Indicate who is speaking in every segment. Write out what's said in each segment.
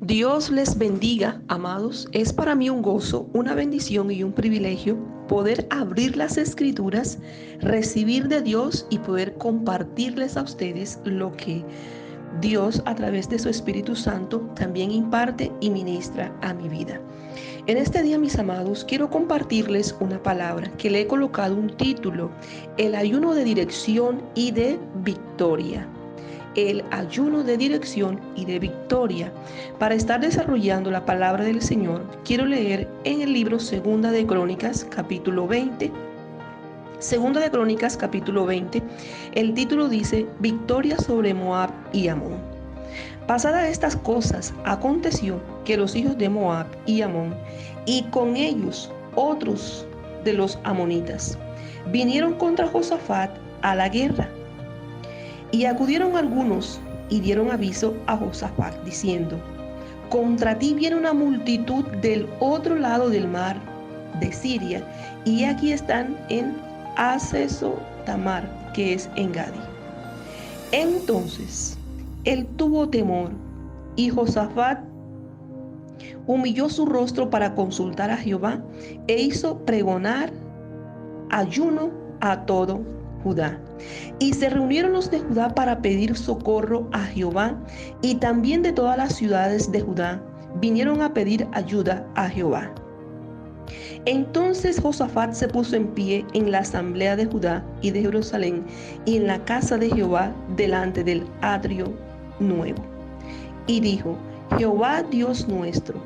Speaker 1: Dios les bendiga, amados. Es para mí un gozo, una bendición y un privilegio poder abrir las escrituras, recibir de Dios y poder compartirles a ustedes lo que Dios a través de su Espíritu Santo también imparte y ministra a mi vida. En este día, mis amados, quiero compartirles una palabra que le he colocado un título: el ayuno de dirección y de victoria. El ayuno de dirección y de victoria. Para estar desarrollando la palabra del Señor, quiero leer en el libro Segunda de Crónicas, capítulo 20. Segunda de Crónicas, capítulo 20. El título dice: Victoria sobre Moab y Amón. Pasadas estas cosas, aconteció que los hijos de Moab y Amón, y con ellos otros de los amonitas, vinieron contra Josafat a la guerra. Y acudieron algunos y dieron aviso a Josafat, diciendo: contra ti viene una multitud del otro lado del mar, de Siria, y aquí están en Hazezo Tamar, que es en Gadi. Entonces él tuvo temor, y Josafat humilló su rostro para consultar a Jehová, e hizo pregonar ayuno a todo Judá. Y se reunieron los de Judá para pedir socorro a Jehová, y también de todas las ciudades de Judá vinieron a pedir ayuda a Jehová. Entonces Josafat se puso en pie en la asamblea de Judá y de Jerusalén, y en la casa de Jehová delante del atrio nuevo, y dijo: Jehová Dios nuestro,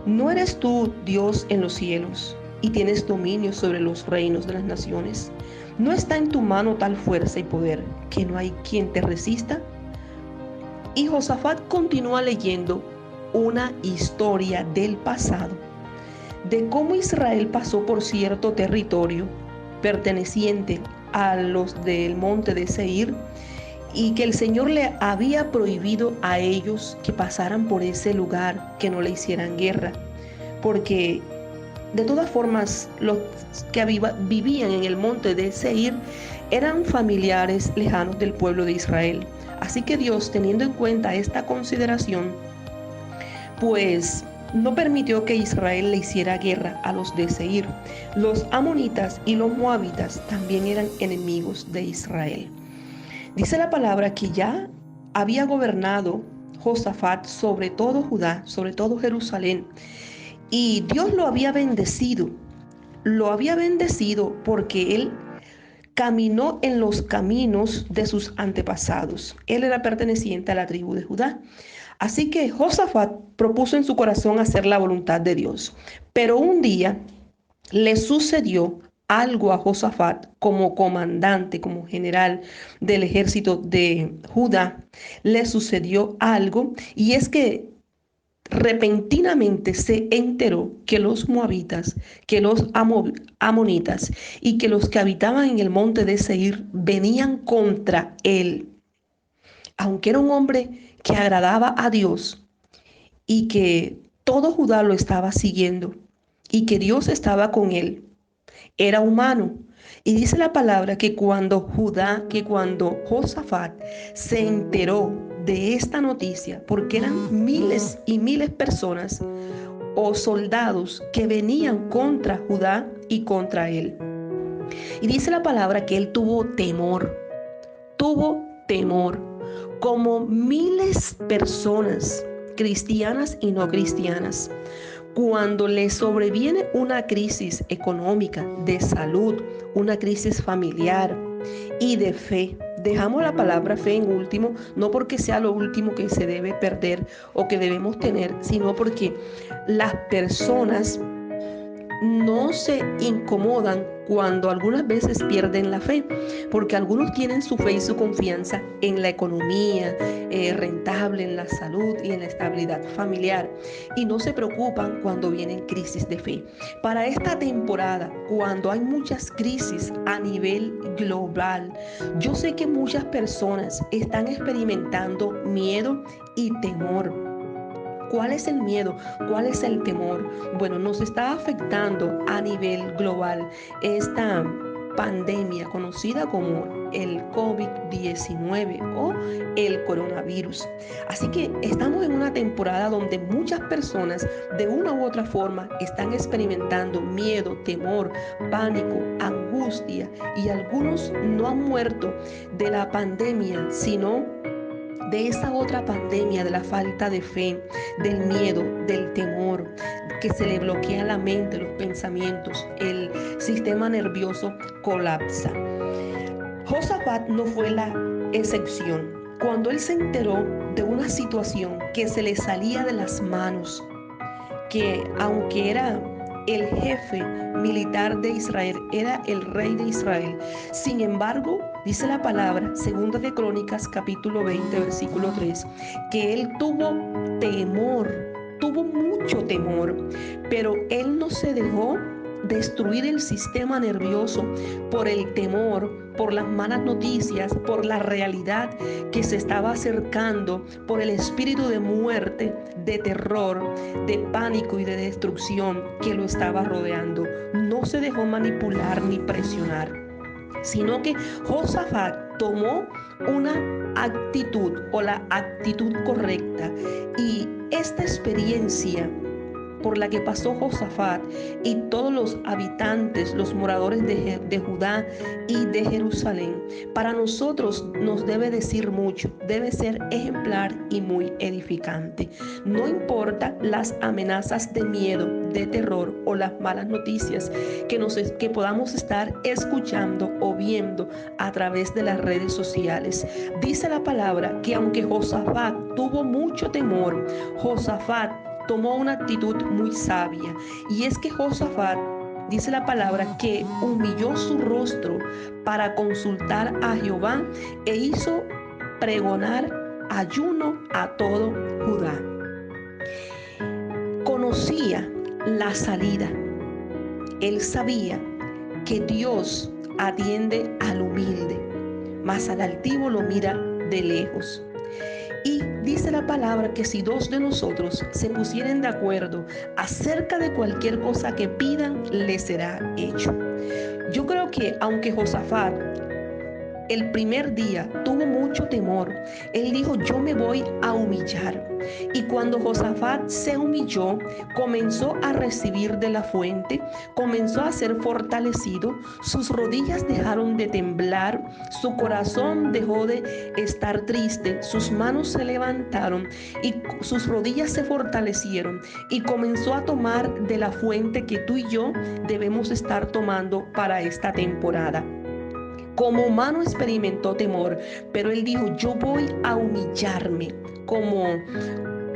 Speaker 1: ¿no eres tú Dios en los cielos, y tienes dominio sobre los reinos de las naciones? ¿No está en tu mano tal fuerza y poder que no hay quien te resista? Y Josafat continúa leyendo una historia del pasado, de cómo Israel pasó por cierto territorio perteneciente a los del monte de Seir, y que el Señor le había prohibido a ellos que pasaran por ese lugar, que no le hicieran guerra, porque de todas formas los que vivían en el monte de Seir eran familiares lejanos del pueblo de Israel. Así que Dios, teniendo en cuenta esta consideración, pues no permitió que Israel le hiciera guerra a los de Seir. Los amonitas y los moabitas también eran enemigos de Israel. Dice la palabra que ya había gobernado Josafat sobre todo Judá, sobre todo Jerusalén, y Dios lo había bendecido porque él caminó en los caminos de sus antepasados. Él era perteneciente a la tribu de Judá. Así que Josafat propuso en su corazón hacer la voluntad de Dios. Pero un día le sucedió algo a Josafat como comandante, como general del ejército de Judá. Le sucedió algo, y es que repentinamente se enteró que los moabitas, que los amonitas y que los que habitaban en el monte de Seir venían contra él. Aunque era un hombre que agradaba a Dios y que todo Judá lo estaba siguiendo y que Dios estaba con él, era humano. Y dice la palabra que cuando Josafat se enteró de esta noticia, porque eran miles y miles de personas o soldados que venían contra Judá y contra él. Y dice la palabra que él tuvo temor, como miles de personas, cristianas y no cristianas. Cuando le sobreviene una crisis económica, de salud, una crisis familiar y de fe. Dejamos la palabra fe en último, no porque sea lo último que se debe perder o que debemos tener, sino porque las personas no se incomodan cuando algunas veces pierden la fe, porque algunos tienen su fe y su confianza en la economía rentable, en la salud y en la estabilidad familiar, y no se preocupan cuando vienen crisis de fe. Para esta temporada, cuando hay muchas crisis a nivel global, yo sé que muchas personas están experimentando miedo y temor. ¿Cuál es el miedo? ¿Cuál es el temor? Bueno, nos está afectando a nivel global esta pandemia conocida como el COVID-19 o el coronavirus. Así que estamos en una temporada donde muchas personas de una u otra forma están experimentando miedo, temor, pánico, angustia, y algunos no han muerto de la pandemia, sino de esa otra pandemia, de la falta de fe, del miedo, del temor, que se le bloquea la mente, los pensamientos, el sistema nervioso colapsa. Josafat no fue la excepción. Cuando él se enteró de una situación que se le salía de las manos, que aunque era el jefe militar de Israel, era el rey de Israel, sin embargo, dice la palabra, segunda de Crónicas, capítulo 20, versículo 3, que él tuvo temor, tuvo mucho temor, pero él no se dejó destruir el sistema nervioso por el temor, por las malas noticias, por la realidad que se estaba acercando, por el espíritu de muerte, de terror, de pánico y de destrucción que lo estaba rodeando. No se dejó manipular ni presionar, sino que Josafat tomó una actitud o la actitud correcta, y esta experiencia por la que pasó Josafat y todos los habitantes, los moradores de Judá y de Jerusalén, para nosotros nos debe decir mucho, debe ser ejemplar y muy edificante. No importa las amenazas de miedo, de terror o las malas noticias que podamos estar escuchando o viendo a través de las redes sociales. Dice la palabra que aunque Josafat tuvo mucho temor, Josafat tomó una actitud muy sabia, y es que Josafat, dice la palabra, que humilló su rostro para consultar a Jehová e hizo pregonar ayuno a todo Judá. Conocía la salida. Él sabía que Dios atiende al humilde, mas al altivo lo mira de lejos. Y dice la palabra que si dos de nosotros se pusieren de acuerdo acerca de cualquier cosa que pidan, les será hecho. Yo creo que aunque Josafat el primer día tuvo mucho temor, él dijo: yo me voy a humillar. Y cuando Josafat se humilló, comenzó a recibir de la fuente, comenzó a ser fortalecido, sus rodillas dejaron de temblar, su corazón dejó de estar triste, sus manos se levantaron y sus rodillas se fortalecieron, y comenzó a tomar de la fuente que tú y yo debemos estar tomando para esta temporada. Como humano experimentó temor, pero él dijo: yo voy a humillarme, como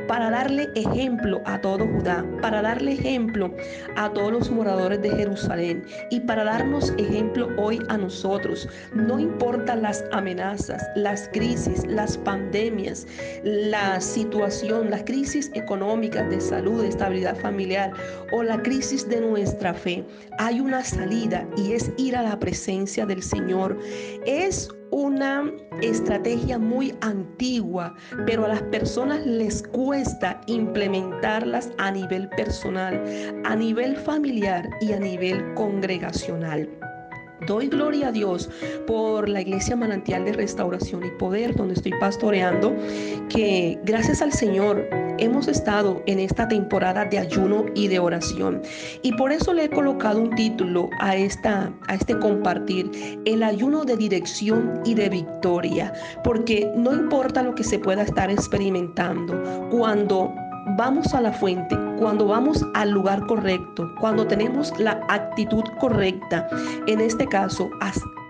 Speaker 1: para darle ejemplo a todo Judá, para darle ejemplo a todos los moradores de Jerusalén y para darnos ejemplo hoy a nosotros. No importa las amenazas, las crisis, las pandemias, la situación, las crisis económicas, de salud, de estabilidad familiar o la crisis de nuestra fe, hay una salida, y es ir a la presencia del Señor. Es una estrategia muy antigua, pero a las personas les cuesta implementarlas a nivel personal, a nivel familiar y a nivel congregacional. Doy gloria a Dios por la Iglesia Manantial de Restauración y Poder, donde estoy pastoreando, que gracias al Señor hemos estado en esta temporada de ayuno y de oración. Y por eso le he colocado un título a este compartir: el ayuno de dirección y de victoria. Porque no importa lo que se pueda estar experimentando, cuando vamos a la fuente, cuando vamos al lugar correcto, cuando tenemos la actitud correcta, en este caso,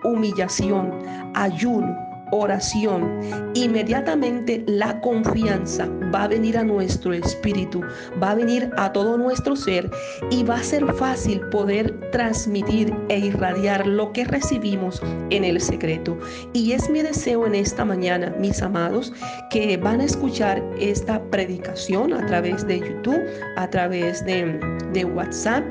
Speaker 1: humillación, ayuno, oración, inmediatamente la confianza va a venir a nuestro espíritu, va a venir a todo nuestro ser, y va a ser fácil poder transmitir e irradiar lo que recibimos en el secreto. Y es mi deseo en esta mañana, mis amados, que van a escuchar esta predicación a través de YouTube, a través de WhatsApp,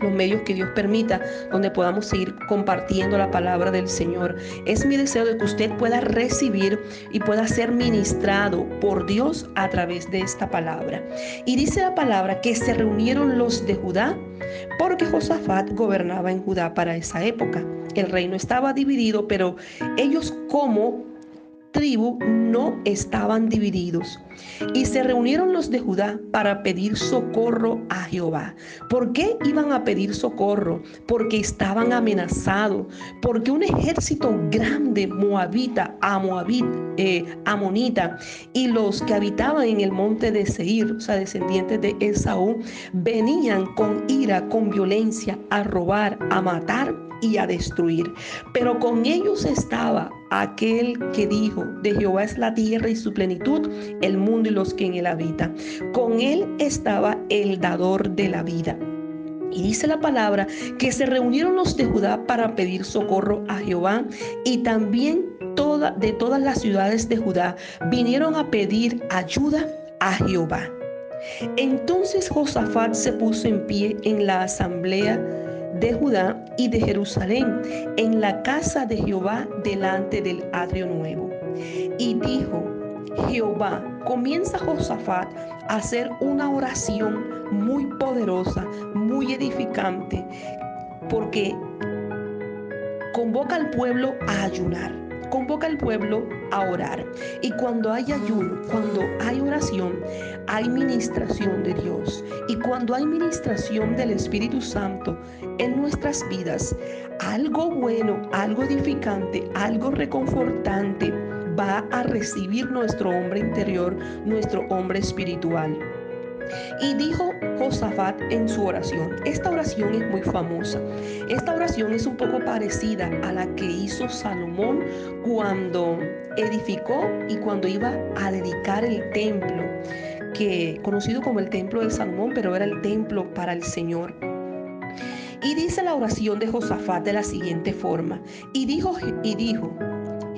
Speaker 1: los medios que Dios permita, donde podamos seguir compartiendo la palabra del Señor. Es mi deseo de que usted pueda recibir y pueda ser ministrado por Dios a través de esta palabra. Y dice la palabra que se reunieron los de Judá, porque Josafat gobernaba en Judá para esa época. El reino estaba dividido, pero ellos como tribu no estaban divididos. Y se reunieron los de Judá para pedir socorro a Jehová. ¿Por qué iban a pedir socorro? Porque estaban amenazados, porque un ejército grande amonita y los que habitaban en el monte de Seir, o sea, descendientes de Esaú, venían con ira, con violencia, a robar, a matar y a destruir. Pero con ellos estaba aquel que dijo: de Jehová es la tierra y su plenitud, el mundo y los que en él habitan. Con él estaba el dador de la vida. Y dice la palabra que se reunieron los de Judá para pedir socorro a Jehová, y también de todas las ciudades de Judá vinieron a pedir ayuda a Jehová. Entonces Josafat se puso en pie en la asamblea de Judá y de Jerusalén, en la casa de Jehová, delante del atrio nuevo. Y dijo: Jehová, comienza Josafat a hacer una oración muy poderosa, muy edificante, porque convoca al pueblo a ayunar, convoca al pueblo a orar. Y cuando hay ayuno, cuando hay oración, hay ministración de Dios. Y cuando hay ministración del Espíritu Santo en nuestras vidas, algo bueno, algo edificante, algo reconfortante va a recibir nuestro hombre interior, nuestro hombre espiritual. Y dijo Josafat en su oración. Esta oración es muy famosa. Esta oración es un poco parecida a la que hizo Salomón cuando edificó y cuando iba a dedicar el templo, que conocido como el templo de Salomón, pero era el templo para el Señor. Y dice la oración de Josafat de la siguiente forma: y dijo,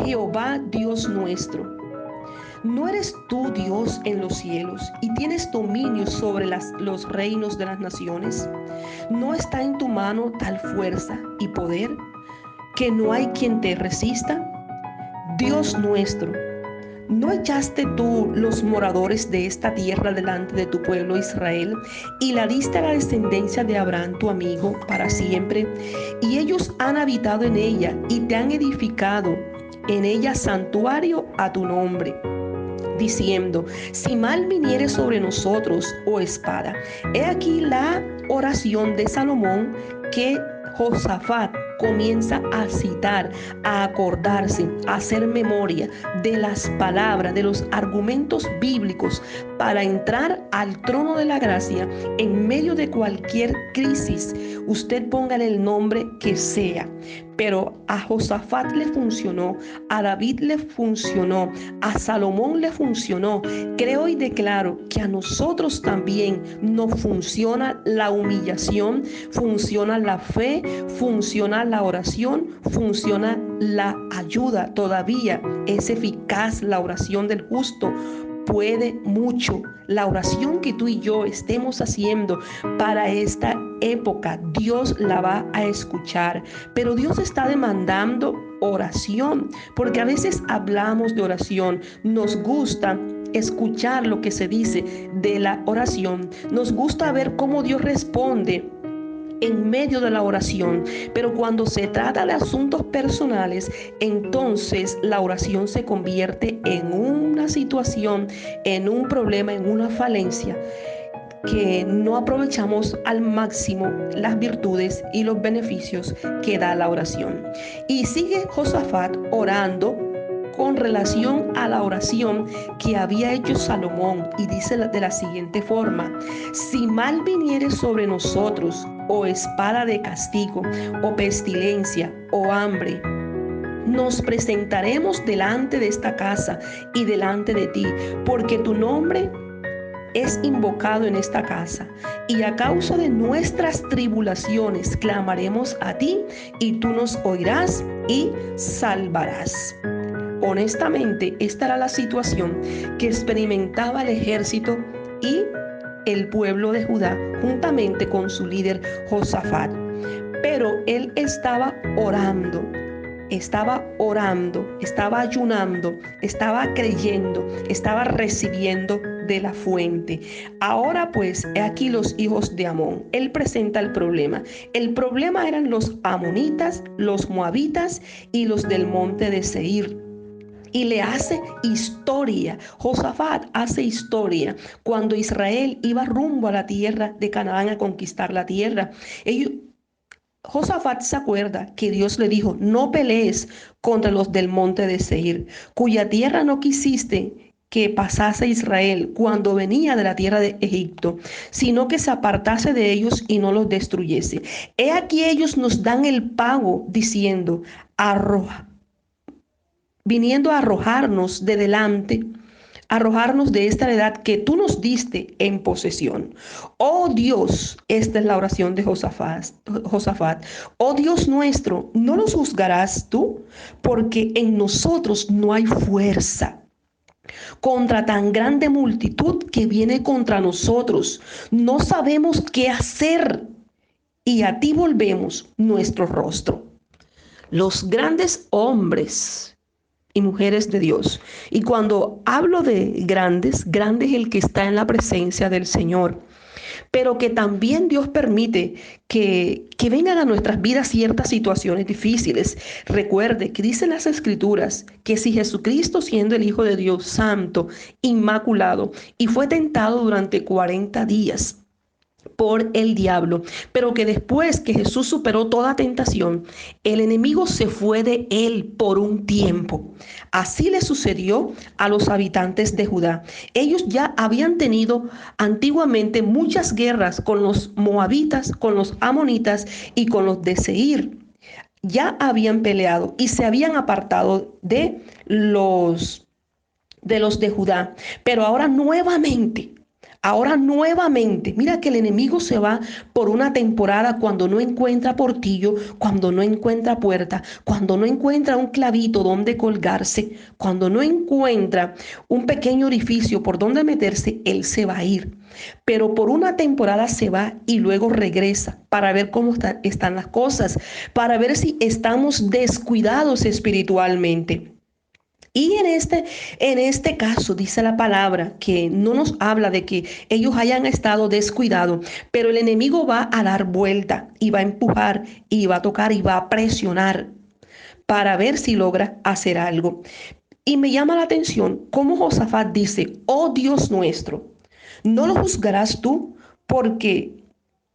Speaker 1: Jehová Dios nuestro, ¿no eres tú Dios en los cielos y tienes dominio sobre los reinos de las naciones? ¿No está en tu mano tal fuerza y poder que no hay quien te resista? Dios nuestro, ¿no echaste tú los moradores de esta tierra delante de tu pueblo Israel y la diste a la descendencia de Abraham tu amigo para siempre? Y ellos han habitado en ella y te han edificado en ella santuario a tu nombre, diciendo: si mal viniere sobre nosotros, o espada. He aquí la oración de Salomón que Josafat comienza a citar, a acordarse, a hacer memoria de las palabras, de los argumentos bíblicos para entrar al trono de la gracia en medio de cualquier crisis. Usted póngale el nombre que sea. Pero a Josafat le funcionó, a David le funcionó, a Salomón le funcionó. Creo y declaro que a nosotros también nos funciona la humillación, funciona la fe, funciona la oración, funciona la ayuda. Todavía es eficaz la oración del justo. Puede mucho. La oración que tú y yo estemos haciendo para esta época, Dios la va a escuchar. Pero Dios está demandando oración, porque a veces hablamos de oración, nos gusta escuchar lo que se dice de la oración, nos gusta ver cómo Dios responde en medio de la oración, pero cuando se trata de asuntos personales, entonces la oración se convierte en una situación, en un problema, en una falencia, que no aprovechamos al máximo las virtudes y los beneficios que da la oración. Y sigue Josafat orando con relación a la oración que había hecho Salomón, y dice de la siguiente forma: si mal viniere sobre nosotros, o espada de castigo, o pestilencia, o hambre, nos presentaremos delante de esta casa y delante de ti, porque tu nombre es invocado en esta casa, y a causa de nuestras tribulaciones clamaremos a ti, y tú nos oirás y salvarás. Honestamente, esta era la situación que experimentaba el ejército y el pueblo de Judá juntamente con su líder Josafat. Pero él estaba orando, estaba ayunando, estaba creyendo, estaba recibiendo de la fuente. Ahora pues, he aquí los hijos de Amón. Él presenta el problema. El problema eran los amonitas, los moabitas y los del monte de Seir. Y le hace historia. Josafat hace historia cuando Israel iba rumbo a la tierra de Canaán a conquistar la tierra. Josafat se acuerda que Dios le dijo: no pelees contra los del monte de Seir, cuya tierra no quisiste que pasase Israel cuando venía de la tierra de Egipto, sino que se apartase de ellos y no los destruyese. He aquí ellos nos dan el pago, diciendo, viniendo a arrojarnos de delante, arrojarnos de esta heredad que tú nos diste en posesión. Oh Dios, esta es la oración de Josafat. Oh Dios nuestro, ¿no los juzgarás tú? Porque en nosotros no hay fuerza contra tan grande multitud que viene contra nosotros. No sabemos qué hacer y a ti volvemos nuestro rostro. Los grandes hombres y mujeres de Dios. Y cuando hablo de grandes, grande es el que está en la presencia del Señor. Pero que también Dios permite que vengan a nuestras vidas ciertas situaciones difíciles. Recuerde que dicen las Escrituras que si Jesucristo, siendo el Hijo de Dios santo, inmaculado, y fue tentado durante 40 días por el diablo, pero que después que Jesús superó toda tentación, el enemigo se fue de él por un tiempo. Así le sucedió a los habitantes de Judá. Ellos ya habían tenido antiguamente muchas guerras con los moabitas, con los amonitas y con los de Seir. Ya habían peleado y se habían apartado de los de Judá, pero ahora nuevamente, mira que el enemigo se va por una temporada cuando no encuentra portillo, cuando no encuentra puerta, cuando no encuentra un clavito donde colgarse, cuando no encuentra un pequeño orificio por donde meterse, él se va a ir. Pero por una temporada se va y luego regresa para ver cómo están las cosas, para ver si estamos descuidados espiritualmente. Y en este caso dice la palabra que no nos habla de que ellos hayan estado descuidados, pero el enemigo va a dar vuelta y va a empujar y va a tocar y va a presionar para ver si logra hacer algo. Y me llama la atención cómo Josafat dice: oh Dios nuestro, ¿no lo juzgarás tú? Porque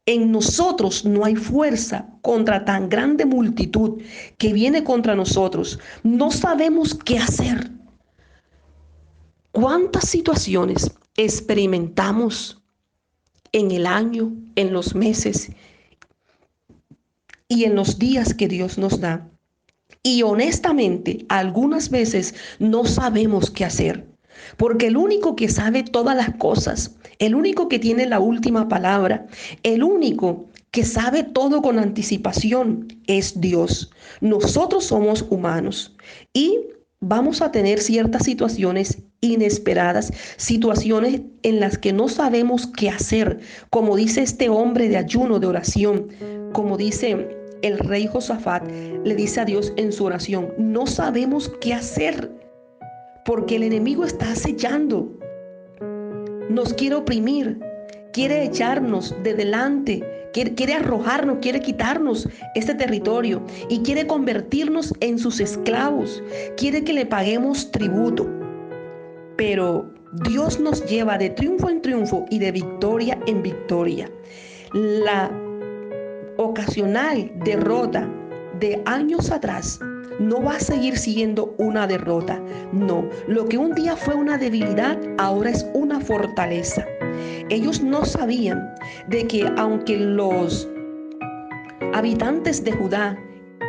Speaker 1: en nosotros no hay fuerza contra tan grande multitud que viene contra nosotros. No sabemos qué hacer. ¿Cuántas situaciones experimentamos en el año, en los meses y en los días que Dios nos da? Y honestamente, algunas veces no sabemos qué hacer. Porque el único que sabe todas las cosas, el único que tiene la última palabra, el único que sabe todo con anticipación es Dios. Nosotros somos humanos y vamos a tener ciertas situaciones inesperadas, situaciones en las que no sabemos qué hacer, como dice este hombre de ayuno, de oración, como dice el rey Josafat, le dice a Dios en su oración: no sabemos qué hacer, porque el enemigo está acechando, nos quiere oprimir, quiere echarnos de delante, quiere arrojarnos, quiere quitarnos este territorio y quiere convertirnos en sus esclavos, quiere que le paguemos tributo. Pero Dios nos lleva de triunfo en triunfo y de victoria en victoria. La ocasional derrota de años atrás no va a seguir siendo una derrota. No, lo que un día fue una debilidad, ahora es una fortaleza. Ellos no sabían de que aunque los habitantes de Judá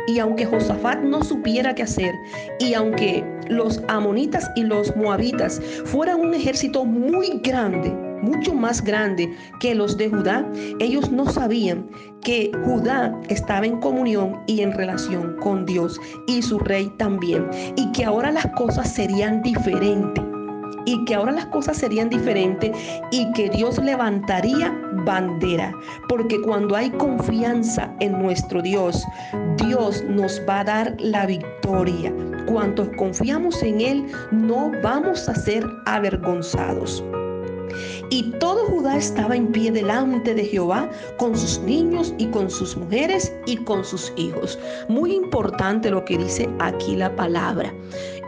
Speaker 1: y aunque Josafat no supiera qué hacer, y aunque los amonitas y los moabitas fueran un ejército muy grande, mucho más grande que los de Judá, ellos no sabían que Judá estaba en comunión y en relación con Dios y su rey también, y que ahora las cosas serían diferentes. y que ahora las cosas serían diferentes y que Dios levantaría bandera, porque cuando hay confianza en nuestro Dios, Dios nos va a dar la victoria. Cuantos confiamos en Él, no vamos a ser avergonzados. Y todo Judá estaba en pie delante de Jehová, con sus niños y con sus mujeres y con sus hijos. Muy importante lo que dice aquí la palabra.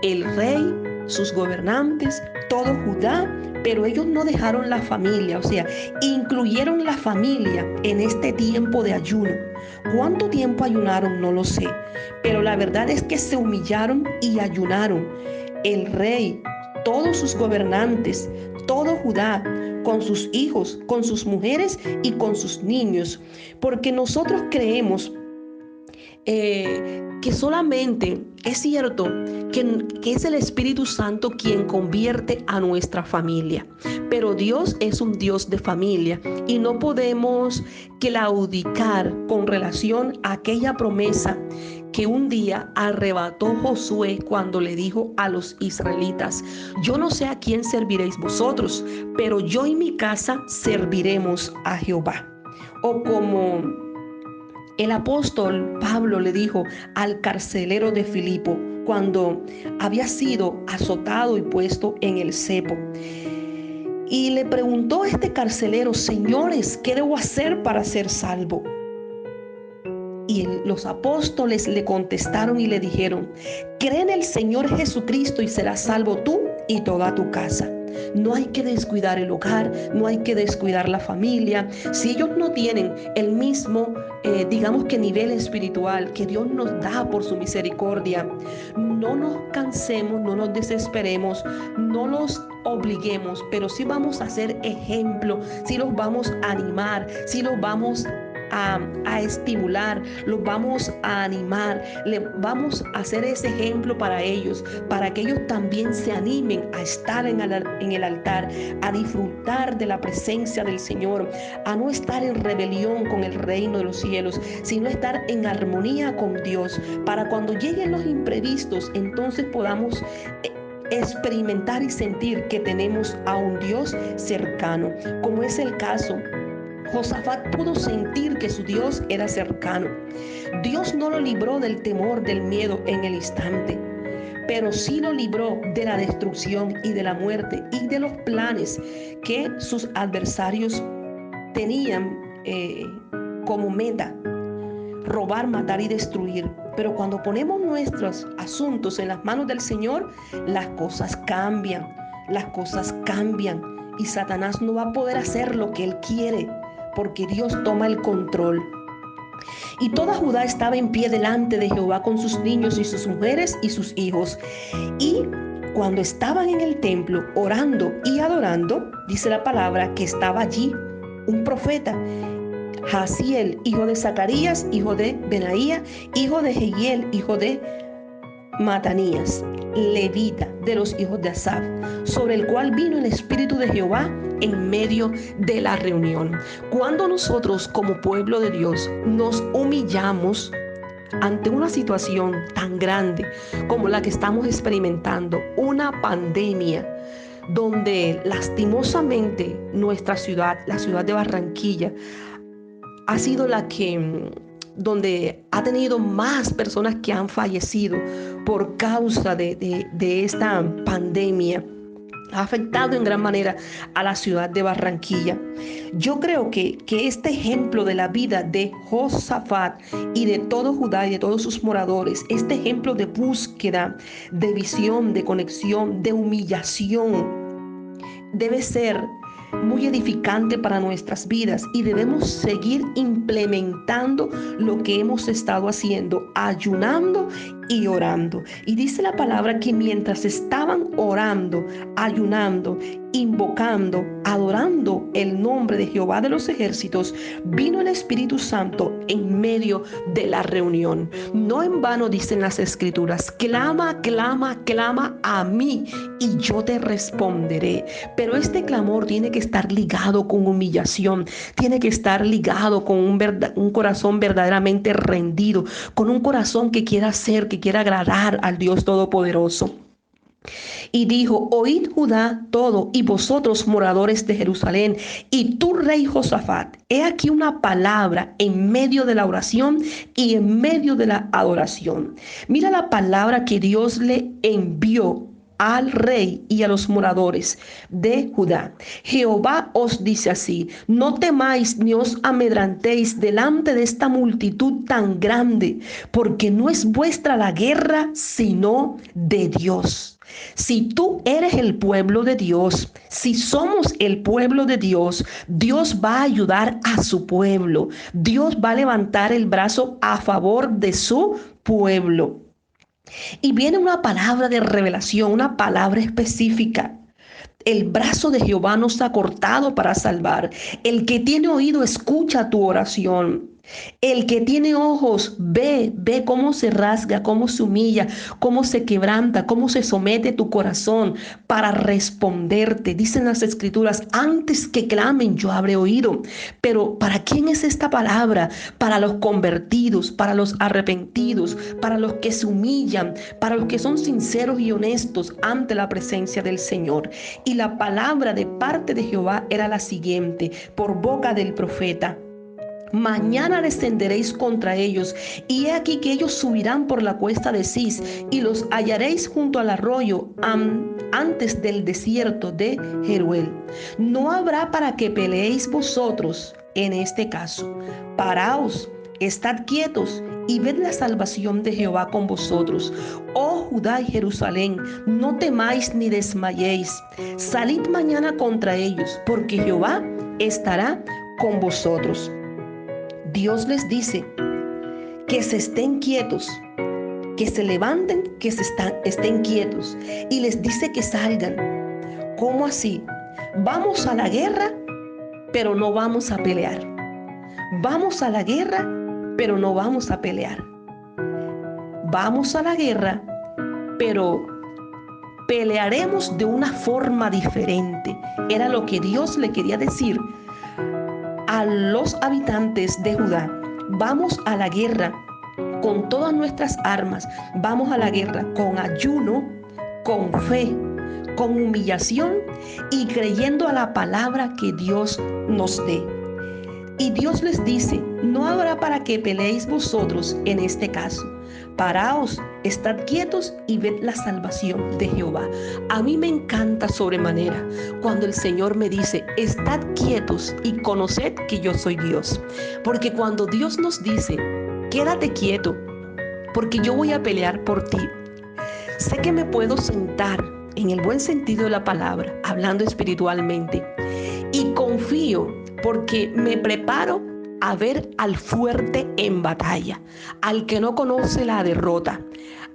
Speaker 1: El rey, sus gobernantes, todo Judá, pero ellos no dejaron la familia, o sea, incluyeron la familia en este tiempo de ayuno. ¿Cuánto tiempo ayunaron? No lo sé, pero la verdad es que se humillaron y ayunaron. El rey, todos sus gobernantes, todo Judá, con sus hijos, con sus mujeres y con sus niños, porque nosotros creemos que solamente es cierto que es el Espíritu Santo quien convierte a nuestra familia, pero Dios es un Dios de familia y no podemos claudicar con relación a aquella promesa que un día arrebató Josué cuando le dijo a los israelitas: yo no sé a quién serviréis vosotros, pero yo y mi casa serviremos a Jehová. O como el apóstol Pablo le dijo al carcelero de Filipo cuando había sido azotado y puesto en el cepo. Y le preguntó a este carcelero: señores, ¿qué debo hacer para ser salvo? Y los apóstoles le contestaron y le dijeron: cree en el Señor Jesucristo y serás salvo tú y toda tu casa. No hay que descuidar el hogar, no hay que descuidar la familia. Si ellos no tienen el mismo, digamos que nivel espiritual que Dios nos da por su misericordia, no nos cansemos, no nos desesperemos, no los obliguemos, pero sí vamos a ser ejemplo, sí los vamos a animar, sí los vamos a estimular, los vamos a animar, le vamos a hacer ese ejemplo para ellos, para que ellos también se animen a estar en el altar, a disfrutar de la presencia del Señor, a no estar en rebelión con el reino de los cielos, sino estar en armonía con Dios, para cuando lleguen los imprevistos, entonces podamos experimentar y sentir que tenemos a un Dios cercano, como es el caso. Josafat pudo sentir que su Dios era cercano. Dios no lo libró del temor, del miedo en el instante, pero sí lo libró de la destrucción y de la muerte y de los planes que sus adversarios tenían como meta: robar, matar y destruir. Pero cuando ponemos nuestros asuntos en las manos del Señor, las cosas cambian, y Satanás no va a poder hacer lo que él quiere, porque Dios toma el control. Y toda Judá estaba en pie delante de Jehová con sus niños y sus mujeres y sus hijos. Y cuando estaban en el templo orando y adorando, dice la palabra que estaba allí un profeta, Jaziel, hijo de Zacarías, hijo de Benaía, hijo de Jehiel, hijo de Matanías, levita de los hijos de Asaf, sobre el cual vino el Espíritu de Jehová en medio de la reunión. Cuando nosotros como pueblo de Dios nos humillamos ante una situación tan grande como la que estamos experimentando, una pandemia, donde lastimosamente nuestra ciudad, la ciudad de Barranquilla, ha sido donde ha tenido más personas que han fallecido por causa de esta pandemia. Ha afectado en gran manera a la ciudad de Barranquilla. Yo creo que este ejemplo de la vida de Josafat y de todo Judá y de todos sus moradores, este ejemplo de búsqueda, de visión, de conexión, de humillación, debe ser muy edificante para nuestras vidas y debemos seguir implementando lo que hemos estado haciendo, ayunando y orando. Y dice la palabra que mientras estaban orando, ayunando, invocando, adorando el nombre de Jehová de los ejércitos, vino el Espíritu Santo en medio de la reunión. No en vano dicen las Escrituras: clama, clama, clama a mí y yo te responderé. Pero este clamor tiene que estar ligado con humillación, tiene que estar ligado con un corazón verdaderamente rendido, con un corazón que quiera hacer, que quiera agradar al Dios Todopoderoso. Y dijo: oíd Judá todo, y vosotros moradores de Jerusalén, y tú rey Josafat. He aquí una palabra en medio de la oración y en medio de la adoración. Mira la palabra que Dios le envió al rey y a los moradores de Judá. Jehová os dice así: no temáis ni os amedrantéis delante de esta multitud tan grande, porque no es vuestra la guerra, sino de Dios. Si tú eres el pueblo de Dios, si somos el pueblo de Dios, Dios va a ayudar a su pueblo. Dios va a levantar el brazo a favor de su pueblo. Y viene una palabra de revelación, una palabra específica. El brazo de Jehová nos ha cortado para salvar. El que tiene oído, escucha tu oración. El que tiene ojos, ve cómo se rasga, cómo se humilla, cómo se quebranta, cómo se somete tu corazón para responderte. Dicen las escrituras: antes que clamen, yo habré oído. Pero ¿para quién es esta palabra? Para los convertidos, para los arrepentidos, para los que se humillan, para los que son sinceros y honestos ante la presencia del Señor. Y la palabra de parte de Jehová era la siguiente, por boca del profeta: mañana descenderéis contra ellos, y he aquí que ellos subirán por la cuesta de Cis, y los hallaréis junto al arroyo antes del desierto de Jeruel. No habrá para que peleéis vosotros en este caso. Paraos, estad quietos y ved la salvación de Jehová con vosotros. Oh Judá y Jerusalén, no temáis ni desmayéis. Salid mañana contra ellos, porque Jehová estará con vosotros. Dios les dice que se estén quietos, que se levanten, que estén quietos, y les dice que salgan. ¿Cómo así? Vamos a la guerra, pero no vamos a pelear. Vamos a la guerra, pero no vamos a pelear. Vamos a la guerra, pero pelearemos de una forma diferente. Era lo que Dios le quería decir a los habitantes de Judá. Vamos a la guerra con todas nuestras armas. Vamos a la guerra con ayuno, con fe, con humillación y creyendo a la palabra que Dios nos dé. Y Dios les dice: no habrá para que peleéis vosotros en este caso. Paraos, estad quietos y ved la salvación de Jehová. A mí me encanta sobremanera cuando el Señor me dice: estad quietos y conoced que yo soy Dios. Porque cuando Dios nos dice: quédate quieto, porque yo voy a pelear por ti, sé que me puedo sentar en el buen sentido de la palabra, hablando espiritualmente, y confío, porque me preparo a ver al fuerte en batalla, al que no conoce la derrota,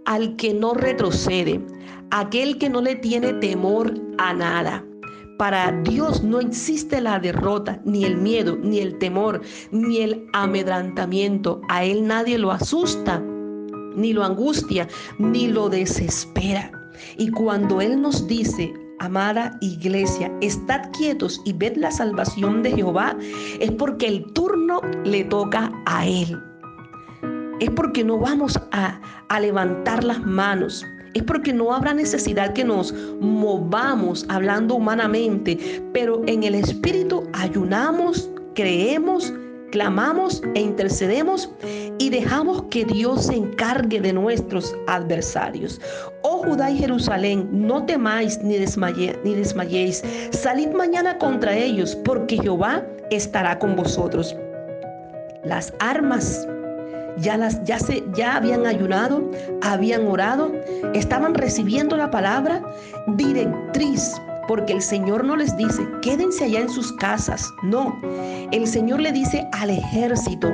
Speaker 1: al que no retrocede, aquel que no le tiene temor a nada. Para Dios no existe la derrota, ni el miedo, ni el temor, ni el amedrentamiento. A Él nadie lo asusta, ni lo angustia, ni lo desespera. Y cuando Él nos dice: amada iglesia, estad quietos y ved la salvación de Jehová, es porque el turno le toca a Él. Es porque no vamos a levantar las manos. Es porque no habrá necesidad que nos movamos hablando humanamente, pero en el Espíritu ayunamos, creemos, clamamos e intercedemos y dejamos que Dios se encargue de nuestros adversarios. Oh Judá y Jerusalén, no temáis ni desmayéis. Salid mañana contra ellos, porque Jehová estará con vosotros. Las armas ya habían ayunado, habían orado, estaban recibiendo la palabra directriz. Porque el Señor no les dice: quédense allá en sus casas. No, el Señor le dice al ejército: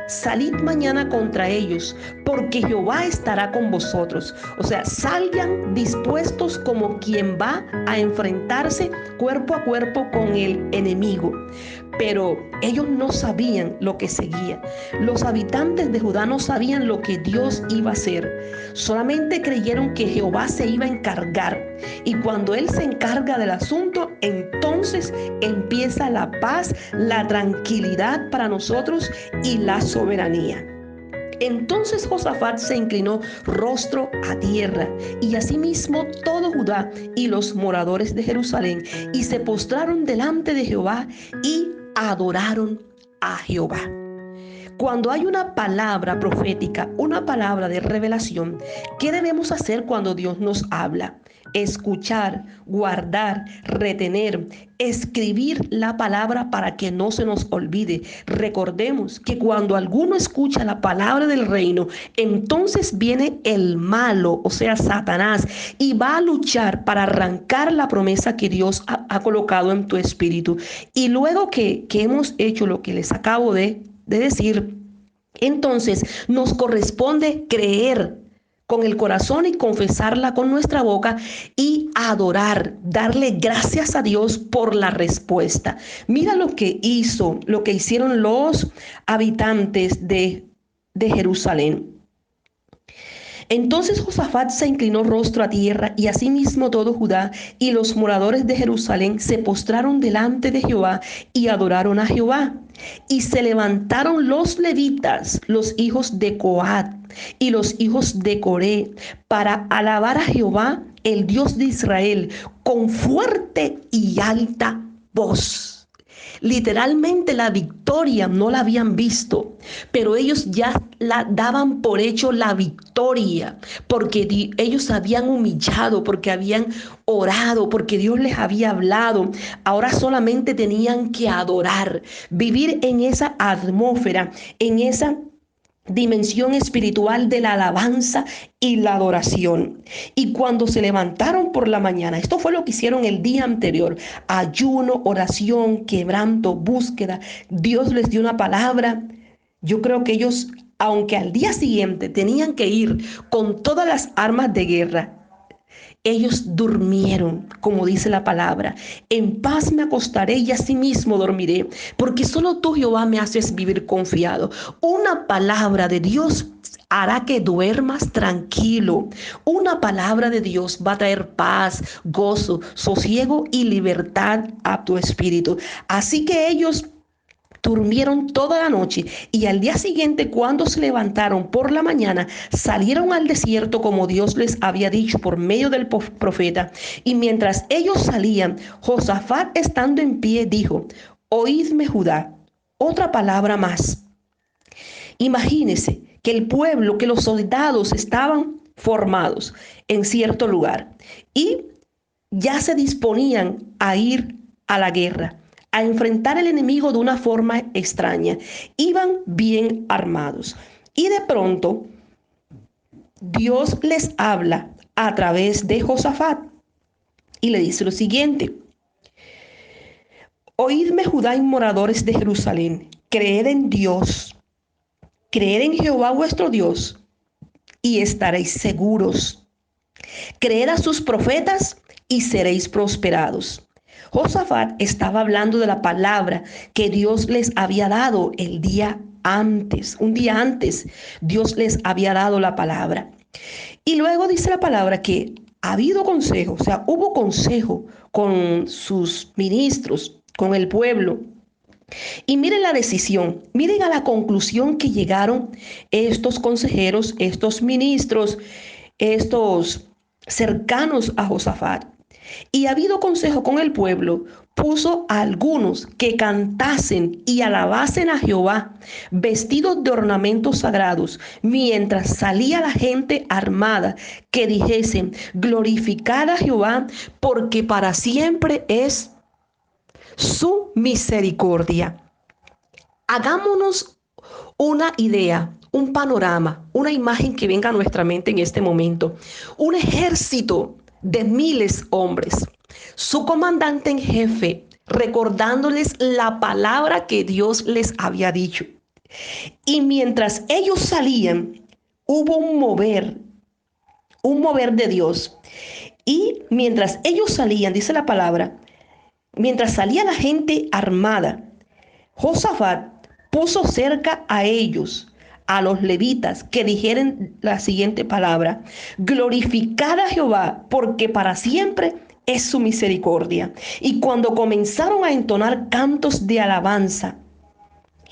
Speaker 1: salid mañana contra ellos, porque Jehová estará con vosotros. O sea, salgan dispuestos como quien va a enfrentarse cuerpo a cuerpo con el enemigo. Pero ellos no sabían lo que seguía. Los habitantes de Judá no sabían lo que Dios iba a hacer. Solamente creyeron que Jehová se iba a encargar. Y cuando Él se encarga del asunto, entonces empieza la paz, la tranquilidad para nosotros y la soberanía. Entonces Josafat se inclinó rostro a tierra, y asimismo todo Judá y los moradores de Jerusalén, y se postraron delante de Jehová y adoraron a Jehová. Cuando hay una palabra profética, una palabra de revelación, ¿qué debemos hacer cuando Dios nos habla? Escuchar, guardar, retener, escribir la palabra para que no se nos olvide. Recordemos que cuando alguno escucha la palabra del reino, entonces viene el malo, o sea, Satanás, y va a luchar para arrancar la promesa que Dios ha colocado en tu espíritu. Y luego que hemos hecho lo que les acabo de decir, entonces nos corresponde creer con el corazón y confesarla con nuestra boca y adorar, darle gracias a Dios por la respuesta. Mira lo que hicieron los habitantes de Jerusalén. Entonces Josafat se inclinó rostro a tierra, y asimismo todo Judá y los moradores de Jerusalén se postraron delante de Jehová y adoraron a Jehová. Y se levantaron los levitas, los hijos de Coat y los hijos de Coré, para alabar a Jehová, el Dios de Israel, con fuerte y alta voz. Literalmente la victoria no la habían visto, pero ellos ya la daban por hecho la victoria, porque ellos habían humillado, porque habían orado, porque Dios les había hablado. Ahora solamente tenían que adorar, vivir en esa atmósfera, en esa dimensión espiritual de la alabanza y la adoración. Y cuando se levantaron por la mañana, esto fue lo que hicieron el día anterior: ayuno, oración, quebranto, búsqueda. Dios les dio una palabra. Yo creo que ellos, aunque al día siguiente tenían que ir con todas las armas de guerra, ellos durmieron, como dice la palabra. En paz me acostaré y asimismo dormiré, porque solo tú, Jehová, me haces vivir confiado. Una palabra de Dios hará que duermas tranquilo. Una palabra de Dios va a traer paz, gozo, sosiego y libertad a tu espíritu. Así que ellos durmieron toda la noche, y al día siguiente, cuando se levantaron por la mañana, salieron al desierto como Dios les había dicho por medio del profeta. Y mientras ellos salían, Josafat, estando en pie, dijo: oídme, Judá. Otra palabra más. Imagínense que el pueblo, que los soldados estaban formados en cierto lugar y ya se disponían a ir a la guerra, a enfrentar al enemigo de una forma extraña. Iban bien armados. Y de pronto, Dios les habla a través de Josafat y le dice lo siguiente: oídme, Judá y moradores de Jerusalén, creed en Dios, creed en Jehová vuestro Dios, y estaréis seguros. Creed a sus profetas y seréis prosperados. Josafat estaba hablando de la palabra que Dios les había dado el día antes. Un día antes Dios les había dado la palabra. Y luego dice la palabra que ha habido consejo, o sea, hubo consejo con sus ministros, con el pueblo. Y miren la decisión, miren a la conclusión que llegaron estos consejeros, estos ministros, estos cercanos a Josafat. Y ha habido consejo con el pueblo, puso a algunos que cantasen y alabasen a Jehová, vestidos de ornamentos sagrados, mientras salía la gente armada, que dijesen: glorificad a Jehová, porque para siempre es su misericordia. Hagámonos una idea, un panorama, una imagen que venga a nuestra mente en este momento. Un ejército de miles de hombres, su comandante en jefe, recordándoles la palabra que Dios les había dicho. Y mientras ellos salían, hubo un mover de Dios. Y mientras ellos salían, dice la palabra, mientras salía la gente armada, Josafat puso cerca a ellos, a los levitas, que dijeran la siguiente palabra: glorificad a Jehová, porque para siempre es su misericordia. Y cuando comenzaron a entonar cantos de alabanza,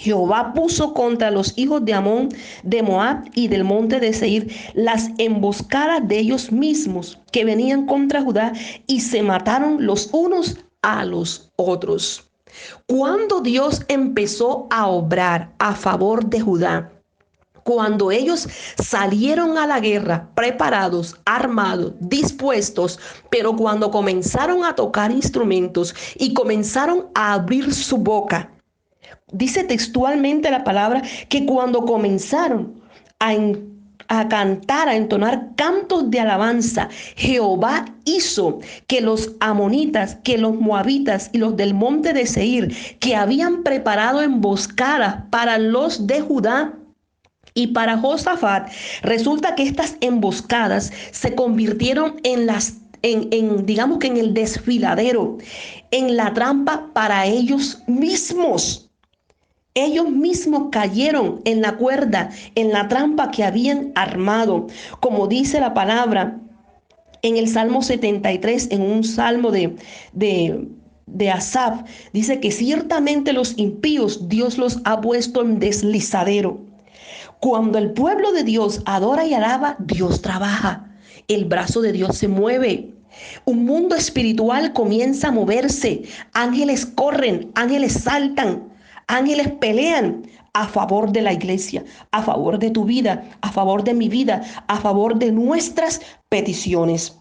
Speaker 1: Jehová puso contra los hijos de Amón, de Moab y del monte de Seir las emboscadas de ellos mismos que venían contra Judá y se mataron los unos a los otros. Cuando Dios empezó a obrar a favor de Judá, cuando ellos salieron a la guerra preparados, armados, dispuestos, pero cuando comenzaron a tocar instrumentos y comenzaron a abrir su boca, dice textualmente la palabra que cuando comenzaron a cantar, a entonar cantos de alabanza, Jehová hizo que los amonitas, que los moabitas y los del monte de Seir, que habían preparado emboscadas para los de Judá y para Josafat, resulta que estas emboscadas se convirtieron digamos que en el desfiladero, en la trampa para ellos mismos. Ellos mismos cayeron en la cuerda, en la trampa que habían armado. Como dice la palabra en el Salmo 73, en un salmo de Asaf, dice que ciertamente los impíos Dios los ha puesto en deslizadero. Cuando el pueblo de Dios adora y alaba, Dios trabaja. El brazo de Dios se mueve. Un mundo espiritual comienza a moverse. Ángeles corren, ángeles saltan. Ángeles pelean a favor de la iglesia, a favor de tu vida, a favor de mi vida, a favor de nuestras peticiones.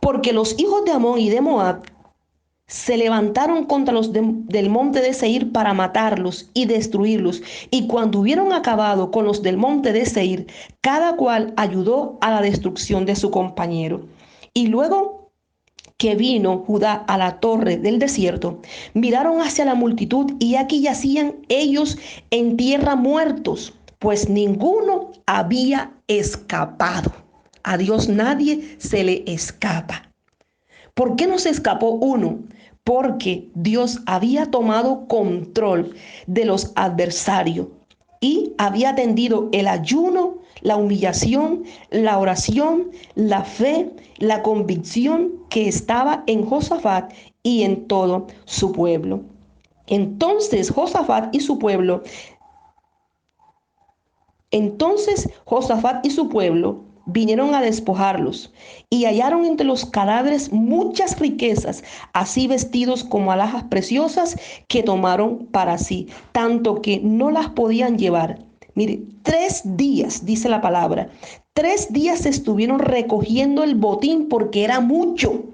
Speaker 1: Porque los hijos de Amón y de Moab se levantaron contra los del monte de Seir para matarlos y destruirlos. Y cuando hubieron acabado con los del monte de Seir, cada cual ayudó a la destrucción de su compañero. Y luego que vino Judá a la torre del desierto, miraron hacia la multitud y aquí yacían ellos en tierra muertos, pues ninguno había escapado. A Dios nadie se le escapa. ¿Por qué no se escapó uno? Porque Dios había tomado control de los adversarios y había atendido el ayuno, la humillación, la oración, la fe, la convicción que estaba en Josafat y en todo su pueblo. Entonces Josafat y su pueblo vinieron a despojarlos y hallaron entre los cadáveres muchas riquezas, así vestidos como alhajas preciosas que tomaron para sí, tanto que no las podían llevar. Mire, 3 días, dice la palabra, 3 días estuvieron recogiendo el botín porque era mucho.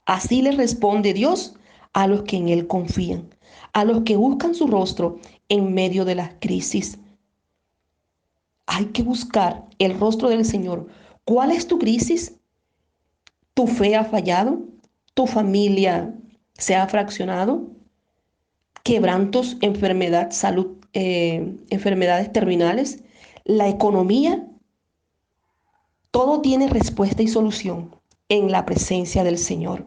Speaker 1: Así les responde Dios a los que en Él confían, a los que buscan su rostro en medio de las crisis. Hay que buscar el rostro del Señor. ¿Cuál es tu crisis? ¿Tu fe ha fallado? ¿Tu familia se ha fraccionado? ¿Quebrantos, enfermedad, salud, enfermedades terminales? ¿La economía? Todo tiene respuesta y solución en la presencia del Señor.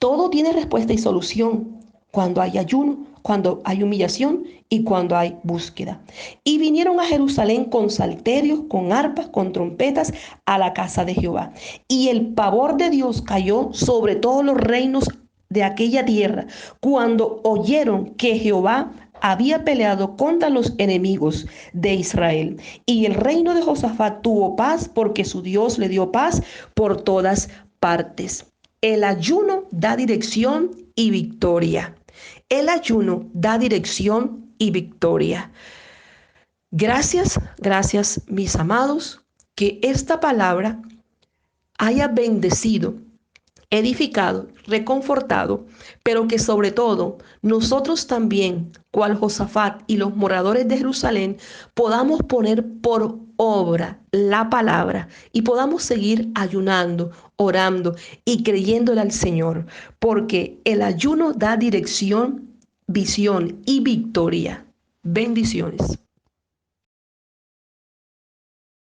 Speaker 1: Todo tiene respuesta y solución cuando hay ayuno, cuando hay humillación y cuando hay búsqueda. Y vinieron a Jerusalén con salterios, con arpas, con trompetas a la casa de Jehová. Y el pavor de Dios cayó sobre todos los reinos de aquella tierra cuando oyeron que Jehová había peleado contra los enemigos de Israel. Y el reino de Josafat tuvo paz porque su Dios le dio paz por todas partes. El ayuno da dirección y victoria. El ayuno da dirección y victoria. Gracias mis amados, que esta palabra haya bendecido, edificado, reconfortado, pero que sobre todo nosotros también, cual Josafat y los moradores de Jerusalén, podamos poner por obra la palabra y podamos seguir ayunando, orando y creyéndole al Señor, porque el ayuno da dirección, visión y victoria. Bendiciones.